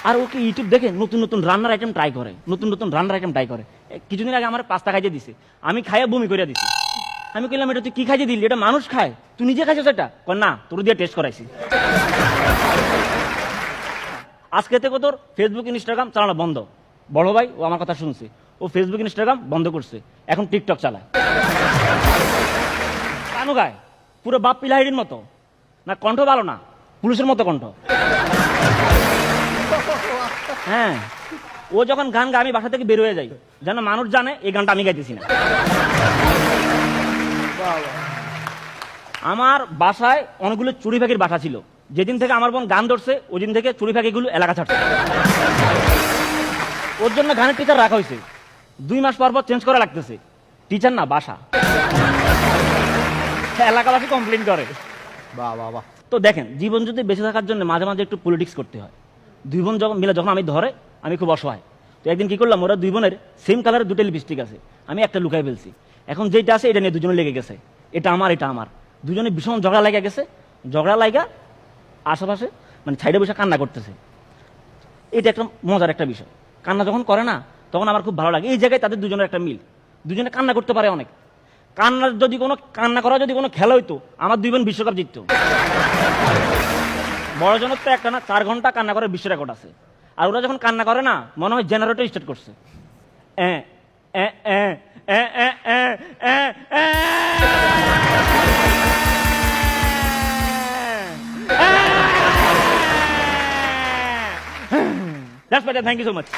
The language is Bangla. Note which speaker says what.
Speaker 1: আর ওকে ইউটিউব দেখে নতুন নতুন রান্নার আইটেম ট্রাই করে, নতুন নতুন রান্নার আইটেম ট্রাই করে। কিছুদিন আগে আমার পাস্তা খাইতে দিছে, আমি খাইয়া বমি করে দিছি। আমি কইলাম এটা তুই কি খাইতে দিলি, এটা মানুষ খায়, তুই নিজে খাইছিস এটা? কয় না, তোর দিয়ে টেস্ট করাইছি। আজকে থেকে তোর ফেসবুক ইনস্টাগ্রাম চালানো বন্ধ। বড় ভাই ও আমার কথা শুনছে, ও ফেসবুক ইনস্টাগ্রাম বন্ধ করছে, এখন টিকটক চালায়। কানু গায় পুরো বাপ পিলাহিড়ির মতো, না কণ্ঠ ভালো না, পুলিশের মতো কণ্ঠ। হ্যাঁ, ও যখন গান গায় আমি বাসা থেকে বের হয়ে যাই, যেন মানুষ জানে এই গানটা আমি গাইতেছি না। আমার বাসায় অনেকগুলো চুরি ফাঁকির বাসা ছিল। যেদিন থেকে আমার বোন গান ধরছে ওই দিন থেকে চুরি ফাঁকিগুলো এলাকা ছাড়ছে। ওর জন্য গানের টিচার রাখা হয়েছে, 2 মাস পর পর চেঞ্জ করা লাগতেছে। টিচার না, বাসা। এলাকাবাসী কমপ্লেন করে।
Speaker 2: বাহ বাহ বাহ।
Speaker 1: তো দেখেন, জীবন যদি বেঁচে থাকার জন্য মাঝে মাঝে একটু পলিটিক্স করতে হয়। 2 বোন যখন মিলে যখন আমি ধরে, আমি খুব অসহায়। তো একদিন কি করলাম, ওরা 2 বোনের সেম কালারের 2টা লিপস্টিক আছে, আমি একটা লুকাই ফেলছি। এখন যেটা আছে এটা নিয়ে দুজনে লেগে গেছে, এটা আমার এটা আমার। দুজনে ভীষণ ঝগড়া লাগা গেছে। ঝগড়া লাগা আশেপাশে মানে সাইডে বসে কান্না করতেছে। এটা একটা মজার একটা বিষয়। কান্না যখন করে না তখন আমার খুব ভালো লাগে। এই জায়গায় তাদের দুজনের একটা মিল, দুজনে কান্না করতে পারে অনেক। কান্না করা যদি কোনো খেলা হইতো, আমার 2 বোন বিশ্বকাপ জিততো। বড় জনের তো একটা না 4 ঘন্টা কান্না করে বিশ্ব রেকর্ড আছে। আর ওরা যখন কান্না করে না, মনে হয় জেনারেটর স্টার্ট করছে। That's better. Thank you so much.